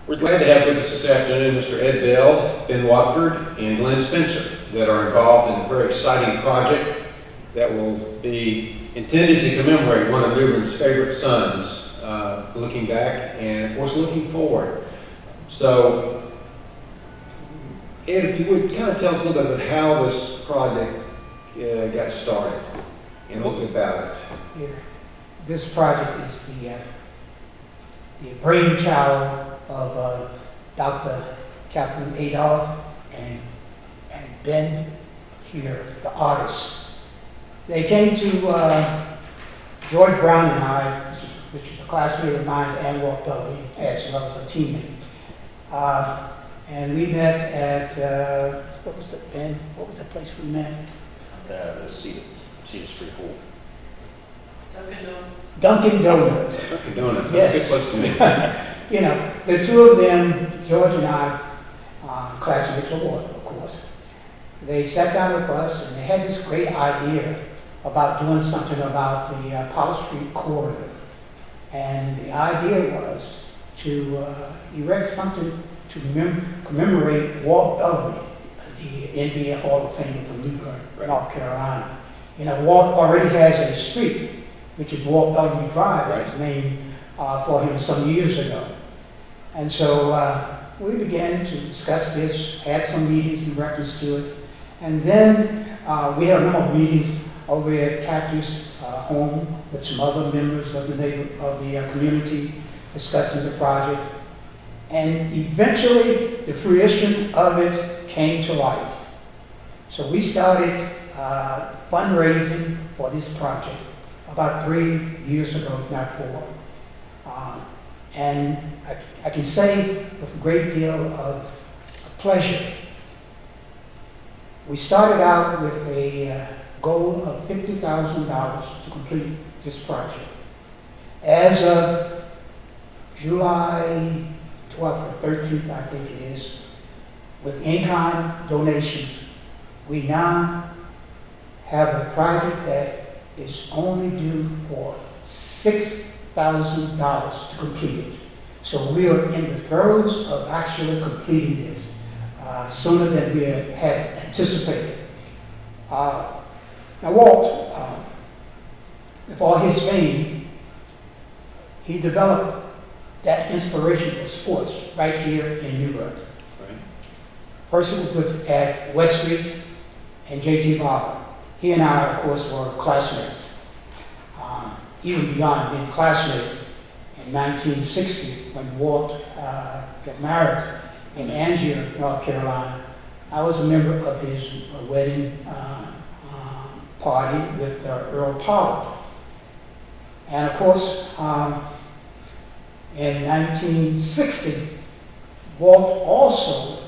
We're glad to have with us this afternoon Mr. Ed Bell, Ben Watford, and Glen Spencer that are involved in a very exciting project that will be intended to commemorate one of Newbern's favorite sons, looking back and, of course, looking forward. So, Ed, if you would kind of tell us a little bit about how this project got started and a little bit about it. Yeah. This project is the brainchild of Dr. Catherine Adolph and Ben here, the artists. They came to George Brown and I, which is a classmate of mine, and Walt Bellamy, as well as a teammate. And we met at, what was the place we met? The Cedar Street Hall. Dunkin' Donuts. Dunkin' Donuts, Yes. that's a good place to meet. You know, the two of them, George and I, classmates of Walt, of course, they sat down with us and they had this great idea about doing something about the Powell Street corridor. And the idea was to erect something to commemorate Walt Bellamy, the NBA Hall of Fame from Bern, North Carolina. You know, Walt already has a street, which is Walt Bellamy Drive, that was named for him some years ago. And so we began to discuss this, had some meetings in reference to it, and then we had a number of meetings over at Kathy's home with some other members of the community discussing the project. And eventually, the fruition of it came to light. So we started fundraising for this project about 3 years ago, if not 4. And I can say with a great deal of pleasure, we started out with a goal of $50,000 to complete this project. As of July 12th or 13th, I think it is, with in-kind donations, we now have a project that is only due for $6,000 to complete it. So we are in the throes of actually completing this sooner than we had anticipated. Now Walt, with all his fame, he developed that inspiration for sports right here in Newburgh. Right. First it was at West Street and J.G. Barber. He and I, of course, were classmates. Even beyond being classmates, in 1960, when Walt got married in Angier, North Carolina, I was a member of his wedding party with Earl Pollard. And of course, in 1960, Walt also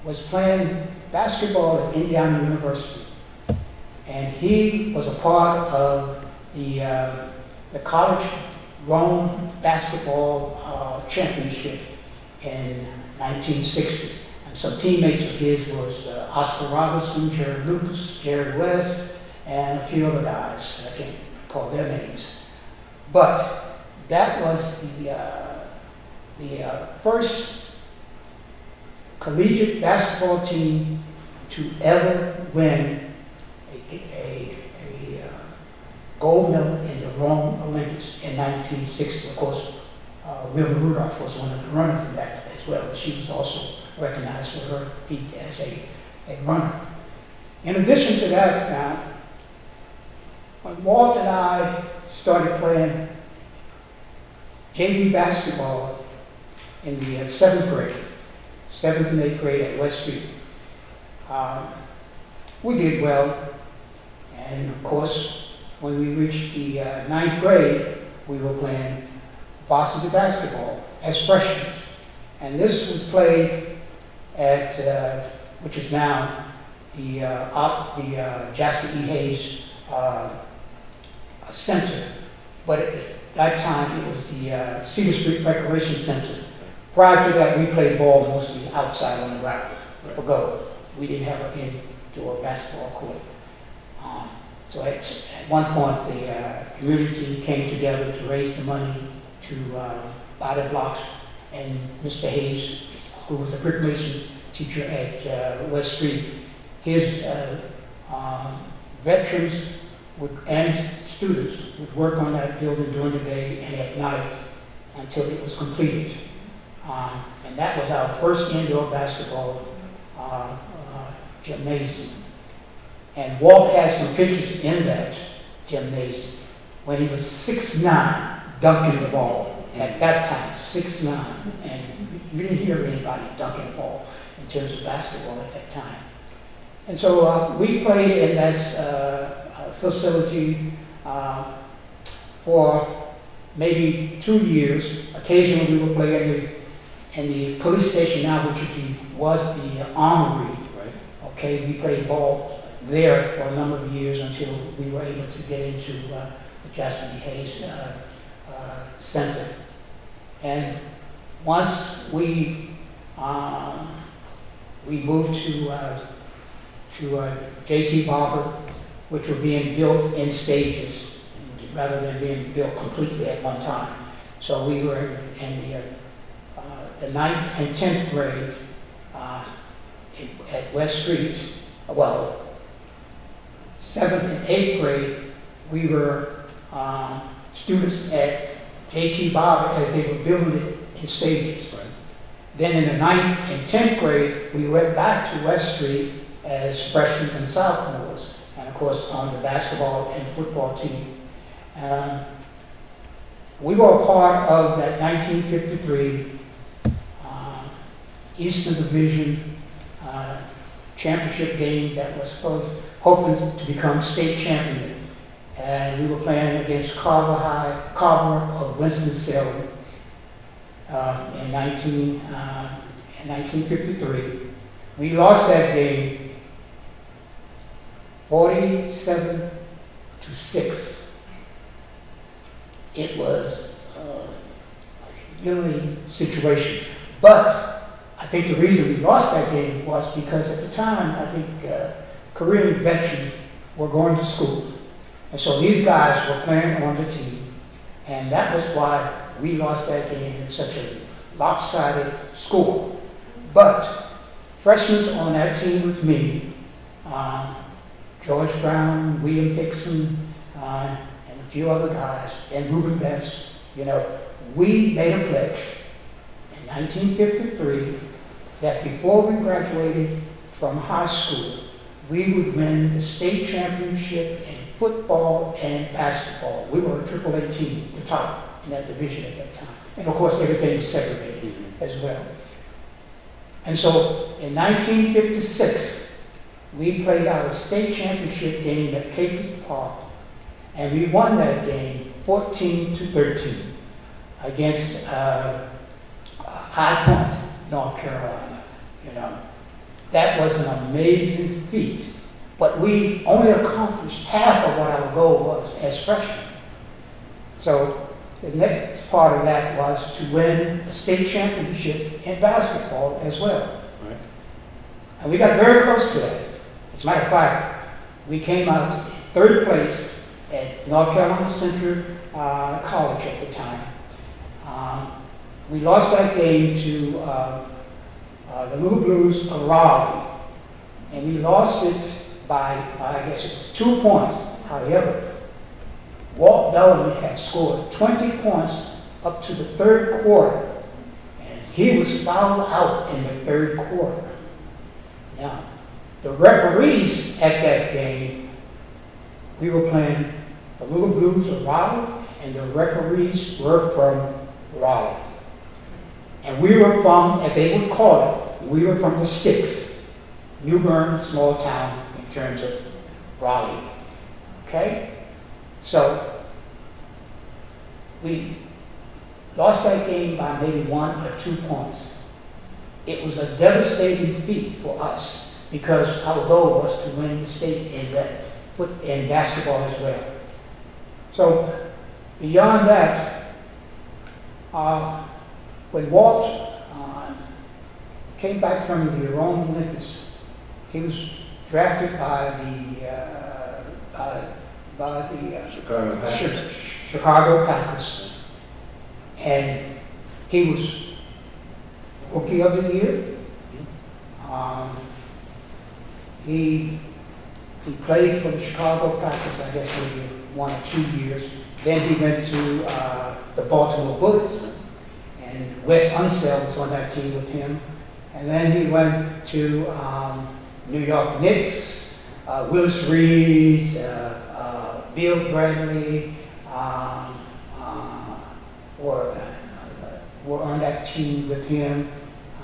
was playing basketball at Indiana University. And he was a part of the college Rome basketball championship in 1960. And some teammates of his was Oscar Robertson, Jared Lucas, Jared West, and a few other guys. I can't recall their names. But that was the first collegiate basketball team to ever win a gold medal in the Rome Olympics in 1960. Of course, Wilma Rudolph was one of the runners in that as well. She was also recognized for her feat as a runner. In addition to that, now, when Walt and I started playing JV basketball in the 7th grade, 7th and 8th grade at West Street, we did well. And of course, when we reached the 9th grade, we were playing varsity basketball as freshmen. And this was played at, which is now the Jasper E. Hayes Center. But at that time, it was the Cedar Street Recreation Center. Prior to that, we played ball mostly outside on the ground for go. We didn't have an indoor basketball court. So at one point, the community came together to raise the money to to buy the blocks, and Mr. Hayes, who was a brick mason teacher at West Street, his veterans and students would work on that building during the day and at night until it was completed. And that was our first indoor basketball gymnasium. And Walt has some pictures in that gymnasium when he was 6'9", dunking the ball. At that time, 6'9", and you didn't hear anybody dunking the ball in terms of basketball at that time. And so we played in that facility for maybe 2 years. Occasionally we would play in the police station now, which was the armory. Right. Okay, we played ball there for a number of years until we were able to get into the Jasper D. Hayes Center. And once we moved to J.T. Barber, which were being built in stages rather than being built completely at one time. So we were in the 9th and 10th grade at West Street. Well, 7th and 8th grade, we were students at J.T. Barber as they were building it in stages. Right. Then in the 9th and 10th grade, we went back to West Street as freshmen and sophomores, and of course on the basketball and football team. We were a part of that 1953 Eastern Division championship game that was hoping to become state champion. And we were playing against Carver of Winston-Salem in 1953. We lost that game 47-6. It was a humiliating situation. But I think the reason we lost that game was because at the time, I think Korean veterans were going to school. And so these guys were playing on the team. And that was why we lost that game in such a lopsided score. But freshmen on that team with me, George Brown, William Dixon, and a few other guys, and Reuben Best, we made a pledge in 1953 that before we graduated from high school, we would win the state championship in football and basketball. We were a AAA team, the top in that division at that time. And of course, everything was segregated as well. And so in 1956, we played our state championship game at Capers Park, and we won that game 14-13 against High Point, North Carolina. That was an amazing feat, but we only accomplished half of what our goal was as freshmen. So the next part of that was to win the state championship in basketball as well. Right. And we got very close to that. As a matter of fact, we came out in 3rd place at North Carolina Central College at the time. We lost that game to the Little Blues of Raleigh, and we lost it by, I guess it was 2 points. However, Walt Bellamy had scored 20 points up to the 3rd quarter, and he was fouled out in the 3rd quarter. Now, the referees at that game, we were playing the Little Blues of Raleigh, and the referees were from Raleigh. And we were from, as they would call it, we were from the sticks. New Bern, small town in terms of Raleigh. Okay? So, we lost that game by maybe 1 or 2 points. It was a devastating feat for us because our goal was to win the state in basketball as well. So, beyond that, when Walt came back from the Rome Olympics, he was drafted by the Chicago Packers. Chicago Packers. And he was Rookie of the Year. He played for the Chicago Packers, I guess, maybe 1 or 2 years. Then he went to the Baltimore Bullets, and Wes Unseld was on that team with him. And then he went to New York Knicks, Willis Reed, Bill Bradley were on that team with him.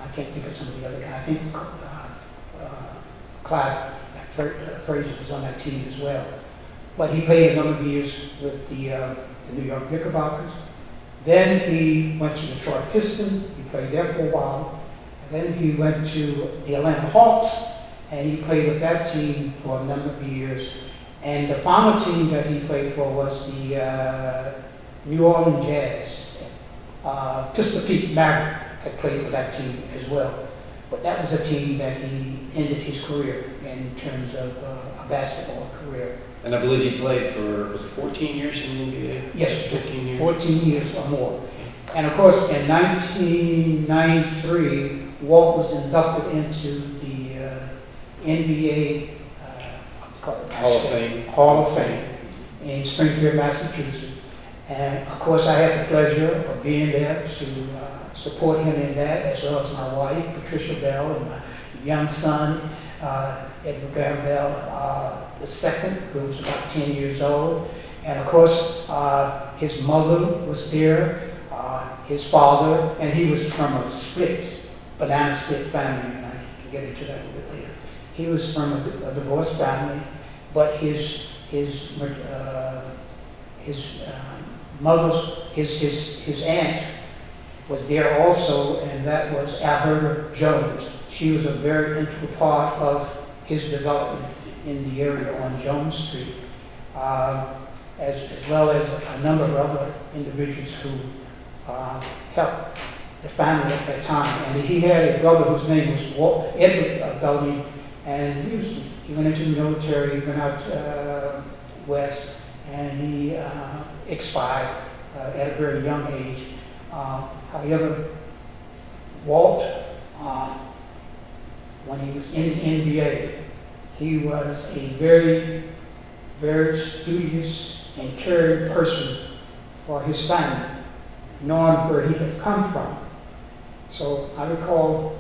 I can't think of some of the other guys. I think Clyde Frazier was on that team as well. But he played a number of years with the New York Knickerbockers. Then he went to Detroit Pistons. He played there for a while. And then he went to the Atlanta Hawks, and he played with that team for a number of years. And the final team that he played for was the New Orleans Jazz. Pistol Pete Maverick had played for that team as well. But that was a team that he ended his career in terms of a basketball career. And I believe he played for, was it 14 years in the NBA? Yes, 15 years. 14 years or more. And of course, in 1993, Walt was inducted into the NBA Hall of Fame in Springfield, Massachusetts. And of course, I had the pleasure of being there to support him in that, as well as my wife, Patricia Bell, and my young son, Edward Graham Bell, the second, who was about 10 years old. And of course, his mother was there, his father, and he was from a banana split family, and I can get into that a little bit later. He was from a divorced family, but his aunt was there also, and that was Alberta Jones. She was a very integral part of his development in the area on Jones Street, as well as a number of other individuals who helped the family at that time. And he had a brother whose name was Edward Bellamy, and he went into the military, he went out west, and he expired at a very young age. However, Walt, when he was in the NBA, he was a very, very studious and caring person for his family, knowing where he had come from. So I recall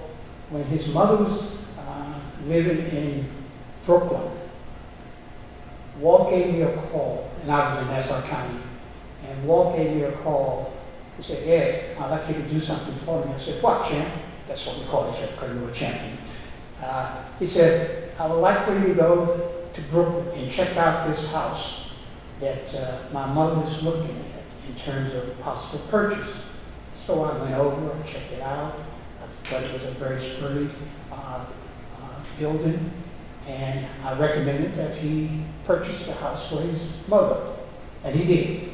when his mother was living in Brooklyn, Walt gave me a call, and I was in Nassau County, and Walt gave me a call. He said, "Ed, I'd like you to do something for me." I said, "What, champ?" That's what we call each other, because we were champion. He said, "I would like for you to go to Brooklyn and check out this house that my mother is looking at in terms of possible purchase." So I went over and checked it out. I thought it was a very sturdy building, and I recommended that he purchase the house for his mother, and he did.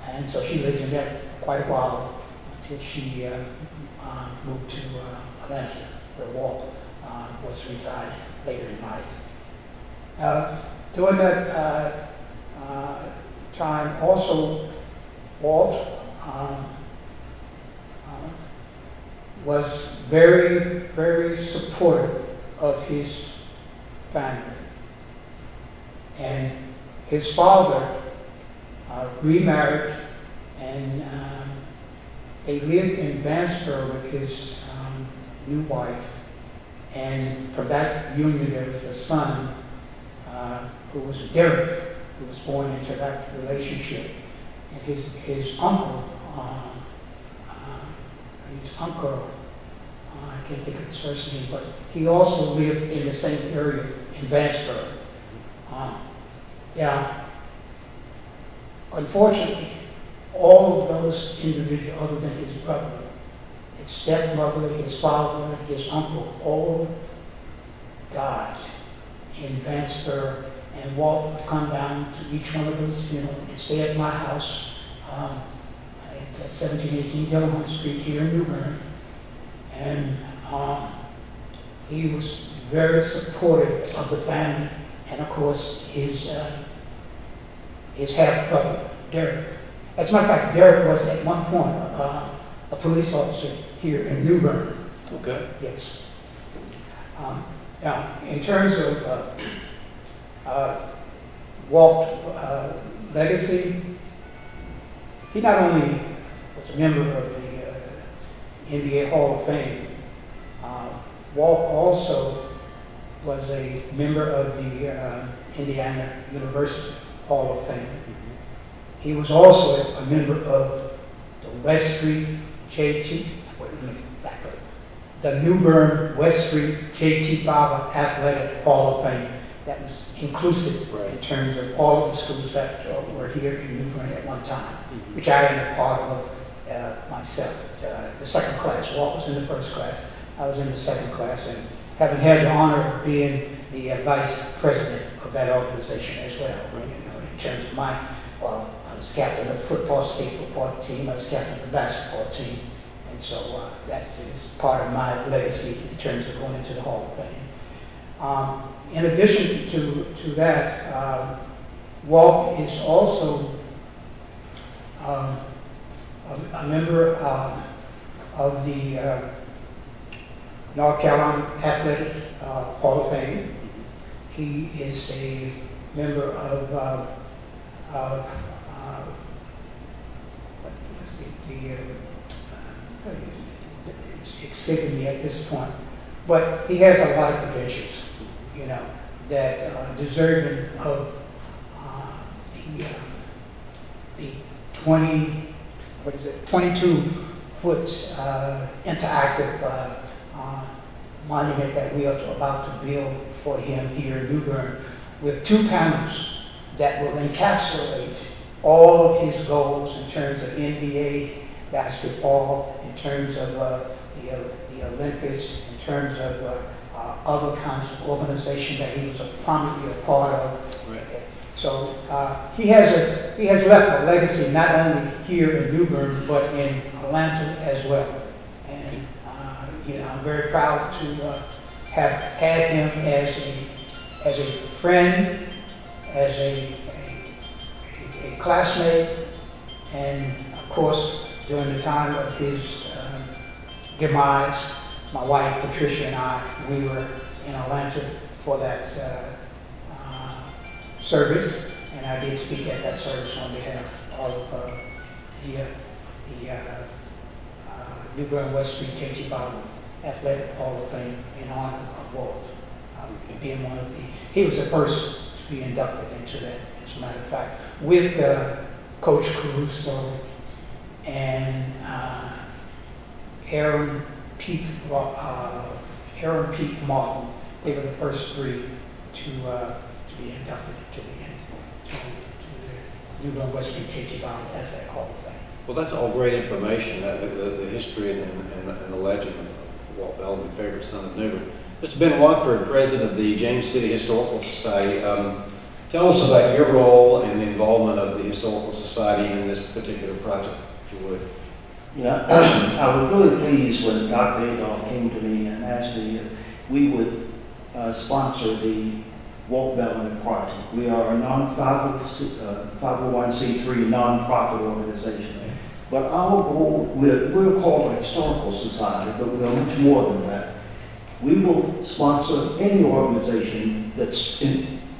And so she lived in there quite a while until she moved to Atlanta, where Walt was residing later in life. During that time, also, Walt was very, very supportive of his family. And his father remarried, and they lived in Vanceboro with his new wife. And from that union, there was a son who was Derek, who was born into that relationship. And his uncle, I can't think of his first name, but he also lived in the same area in Vanceboro. Unfortunately, all of those individuals, other than his brother, his stepmother, his father, his uncle, all died in Vanceboro. And Walt would come down to each one of those, and stay at my house at 1718 Delahunt Street here in New Bern. And he was very supportive of the family, and of course his half brother Derek As a matter of fact, Derek was at one point a police officer here in New Bern. Okay. Yes. Now, in terms of Walt legacy, he not only was a member of the NBA Hall of Fame, Walt also was a member of the Indiana University Hall of Fame. He was also a member of the West Street JT, wait, let me back up. The New Bern West Street JT Bauer Athletic Hall of Fame. That was inclusive in terms of all of the schools that were here in New Bern at one time, which I am a part of myself. The second class, Walt was in the first class, I was in the second class, and having had the honor of being the vice president of that organization as well. You know, in terms of my, I was captain of the state football team, I was captain of the basketball team, and so that is part of my legacy in terms of going into the Hall of Fame. In addition to that, Walt is also a member of the North Carolina Athletic Hall of Fame. He is a member of it's escaping me at this point, but he has a lot of credentials, you know, that deserving of the 22-foot interactive monument that we are about to build for him here in New Bern, with 2 panels that will encapsulate all of his goals in terms of NBA basketball, in terms of the Olympics, in terms of other kinds of organization that he was prominently a part of. Right. So he has left a legacy not only here in New Bern but in Atlanta as well. And you know, I'm very proud to have had him as a friend, as a classmate, and of course during the time of his demise, my wife Patricia and I, we were in Atlanta for that service, and I did speak at that service on behalf of the New Bern West Street K.T. Bowden Athletic Hall of Fame in honor of Walt. Being one of he was the first to be inducted into that, as a matter of fact, with Coach Caruso and Aaron Pete Martin. They were the first 3 to be inducted to the New Bern West Street K.T. Bowden Athletic Hall of Fame. Well, that's all great information, the history and the legend of Walt Bellamy, favorite son of New Bern. Mr. Ben Watford, president of the James City Historical Society, tell us about your role and the involvement of the Historical Society in this particular project, if you would. Yeah, I was really pleased when Dr. Adolph came to me and asked me if we would sponsor the Walt Bellamy project. We are a non-501c3 nonprofit organization. But our goal, we're called a historical society, but we are much more than that. We will sponsor any organization that's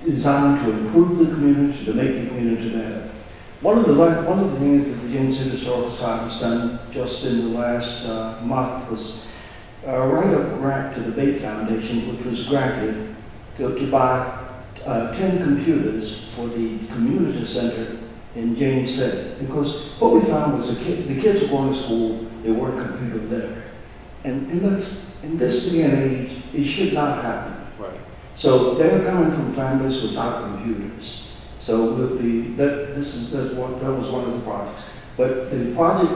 designed to improve the community, to make the community better. One of the things that the James City Historical Society has done just in the last month was write a grant to the Bate Foundation, which was granted to buy 10 computers for the community center in James City. Because what we found was the kids were going to school, they weren't computer literate. And that's, in this day and age, it should not happen. Right. So they're coming from families without computers. So that was one of the projects. But the project,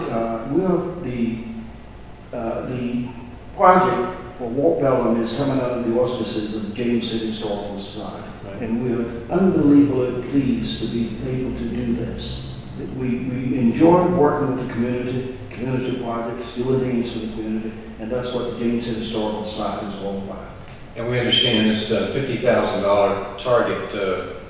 the project for Walt Bellamy is coming under the auspices of the James City Historical Society. Right. And we're unbelievably pleased to be able to do this. We enjoy working with the community projects, doing things for the community, and that's what the James City Historical Society is all about. And we understand this $50,000 target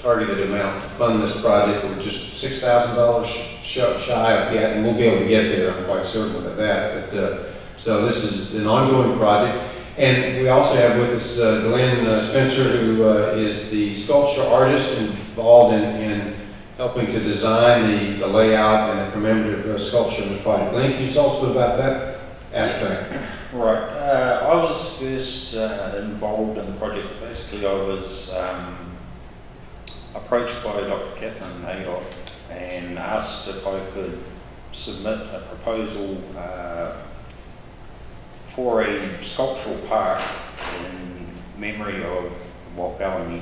targeted amount to fund this project. We're just $6,000 shy of that, and we'll be able to get there, I'm quite certain of that. But, so this is an ongoing project. And we also have with us Glen Spencer, who is the sculpture artist involved in helping to design the layout and the commemorative sculpture of the project. Glen, can you tell us a bit about that aspect? Right. I was first involved in the project. Basically, I was approached by Dr. Catherine Adolf and asked if I could submit a proposal for a sculptural park in memory of Walt Bellamy.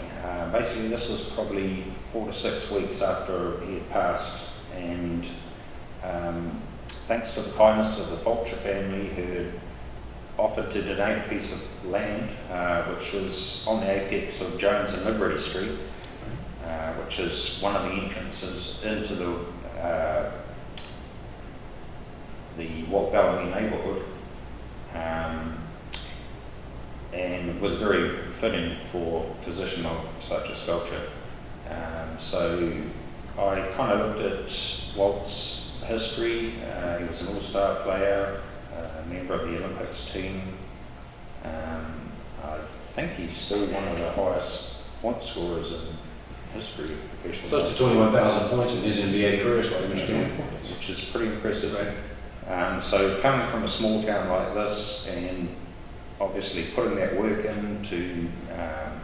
Basically, this was probably 4 to 6 weeks after he had passed, and thanks to the kindness of the Vulture family, who had offered to donate a piece of land, which was on the apex of Jones and Liberty Street, which is one of the entrances into the Walt Bellamy neighbourhood, and it was very fitting for position of such a sculpture. So I kind of looked at Walt's history. He was an all-star player, a member of the Olympics team. I think he's still one of the highest point scorers in history of professional. Close to 21,000 points in his NBA career, is what I understand. Which is pretty impressive. So coming from a small town like this, and obviously putting that work in to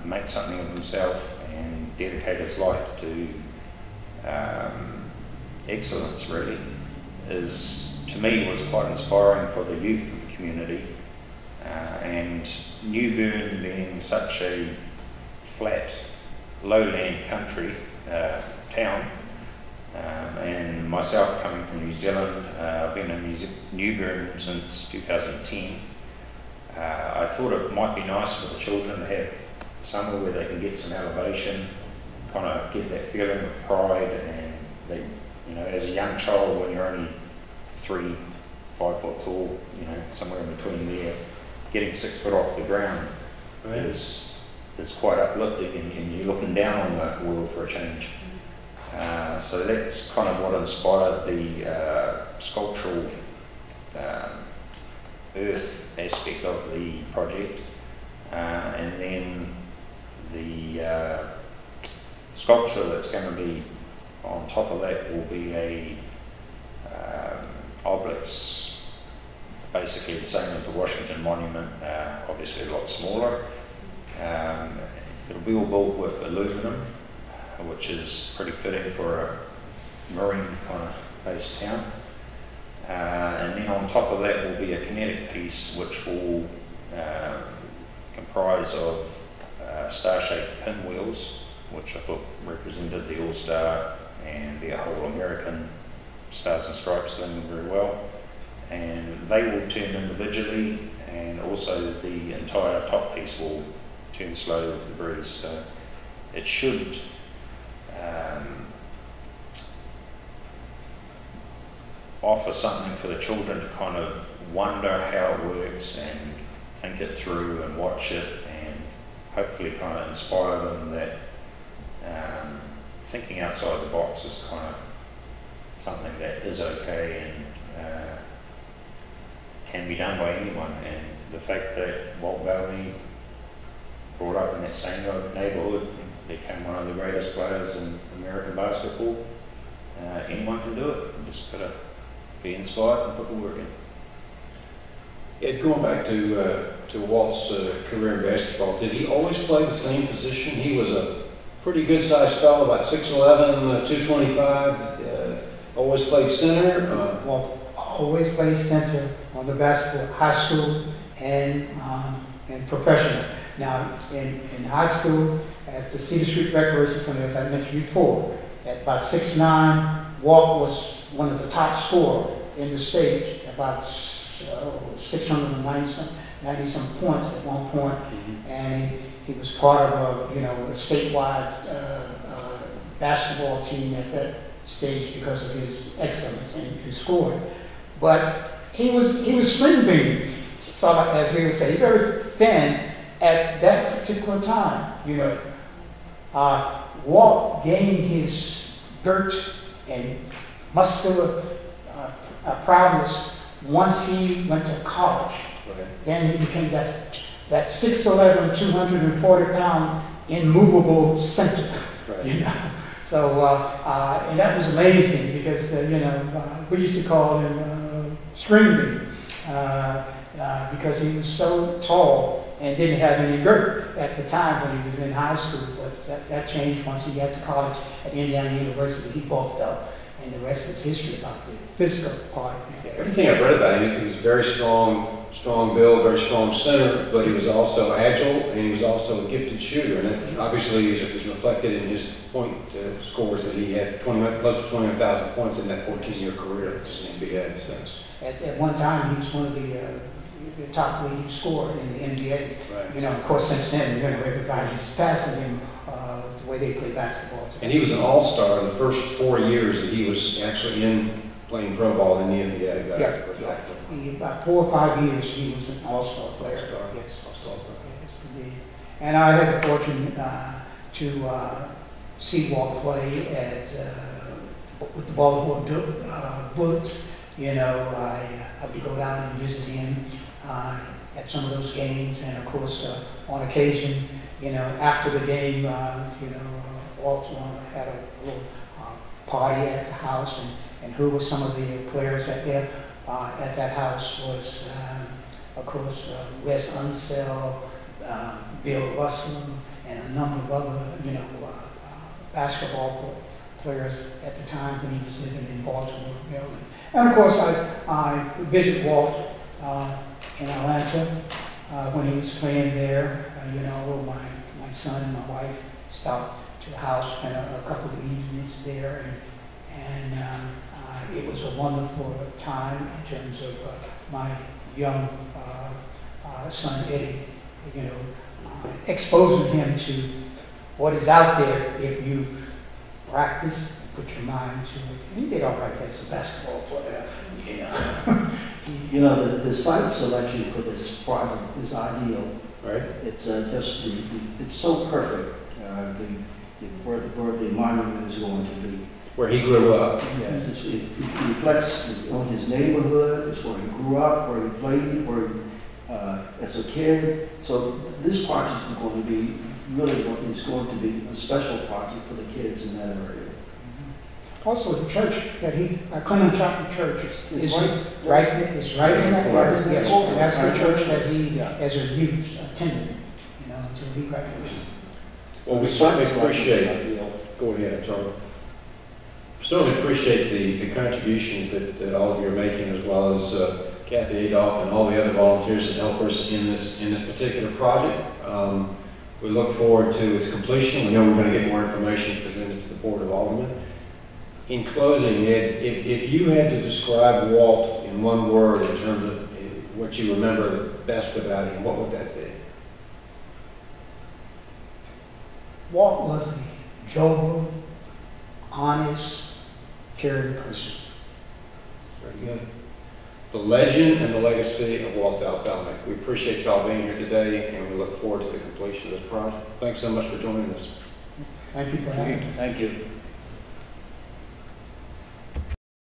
make something of himself and dedicate his life to excellence, really, is, to me, was quite inspiring for the youth of the community. And New Bern being such a flat, lowland country town, and myself coming from New Zealand, I've been in New Bern since 2010. I thought it might be nice for the children to have somewhere where they can get some elevation, kind of get that feeling of pride, and they, you know, as a young child, when you're only 3, 5 foot tall, you know, somewhere in between there, getting 6 foot off the ground is quite uplifting, and you're looking down on the world for a change. So that's kind of what inspired the sculptural earth aspect of the project, and then the sculpture that's going to be on top of that will be a obelisk, basically the same as the Washington Monument, obviously a lot smaller. It'll be all built with aluminum, which is pretty fitting for a marine kind of based town. And then on top of that will be a kinetic piece, which will comprise of star-shaped pinwheels, which I thought represented the All-Star and the whole American Stars and Stripes thing very well. And they will turn individually, and also the entire top piece will turn slowly with the breeze. So it should offer something for the children to kind of wonder how it works and think it through and watch it, and hopefully kind of inspire them that thinking outside the box is kind of something that is okay and can be done by anyone. And the fact that Walt Bellamy brought up in that same neighbourhood and became one of the greatest players in American basketball, anyone can do it. You just got to be inspired and put the work in. Ed, going back to Walt's career in basketball, did he always play the same position? He was a pretty good-sized fellow, about 6'11", 225. Always played center. Walt always played center on the basketball, high school and professional. Now, in high school, at the Cedar Street Recreation Center, as I mentioned before, at about 6'9", Walt was one of the top scorers in the state, about 690 some points at one point, and he was part of a statewide basketball team at that stage because of his excellence in his scoring. But he was slim beam, so as we would say, very thin at that particular time. Walt gained his girth and muscular prowess once he went to college. Right. Then he became that 6'11", 240-pound immovable center. Right. You know? So, and that was amazing because, we used to call him String Bean because he was so tall and didn't have any girth at the time when he was in high school. But that changed once he got to college at Indiana University. He bulked up, and the rest is history about the physical part of Yeah, it. everything I've read about him, he was very strong build, very strong center, but he was also agile, and he was also a gifted shooter. And that obviously is reflected in his point scores that he had close to 21,000 points in that 14-year career in the NBA. So. At one time, he was one of the top leading scorer in the NBA. Right. Of course, since then, everybody's passing him the way they play basketball. And he was an all-star the first 4 years that he was actually playing pro ball in the NBA. About 4 or 5 years, he was an all-star player. All-star. Yes. All-star player. Yes, indeed. And I had the fortune to see Walt play with the Baltimore Bullets. I would go down and visit him at some of those games, and of course, on occasion, after the game, Walt had a little party at the house, and who were some of the players at that house was, of course, Wes Unseld, Bill Russell, and a number of other, basketball players at the time when he was living in Baltimore, Maryland. And of course, I visited Walt in Atlanta when he was playing there. My son and my wife stopped to the house, spent a couple of evenings there, and it was a wonderful time in terms of my young son Eddie, exposing him to what is out there if you practice, put your mind to it. And he did all right as a basketball player, The site selection for this project is ideal. Right. It's just it's so perfect. Where the monument is going to be. Where he grew up. Yes, it reflects on his neighborhood. It's where he grew up, where he played, as a kid. So this project is going to be a special project for the kids in that area. Also, the church that Clement Chapel Church is right in that Right. area. Yes, and that's the church that he, as a youth, attended, until he graduated. Well, we certainly appreciate. Go ahead, I'm sorry. Certainly appreciate the contributions that all of you are making, as well as Kathy Adolph and all the other volunteers and helpers in this particular project. We look forward to its completion. We know we're going to get more information presented to the Board of Aldermen. In closing, Ed, if you had to describe Walt in one word in terms of what you remember best about him, what would that be? Walt was a jovial, honest, caring person. Very good. The legend and the legacy of Walt Bellamy. We appreciate y'all being here today, and we look forward to the completion of this project. Thanks so much for joining us. Thank you for having us. Thank you.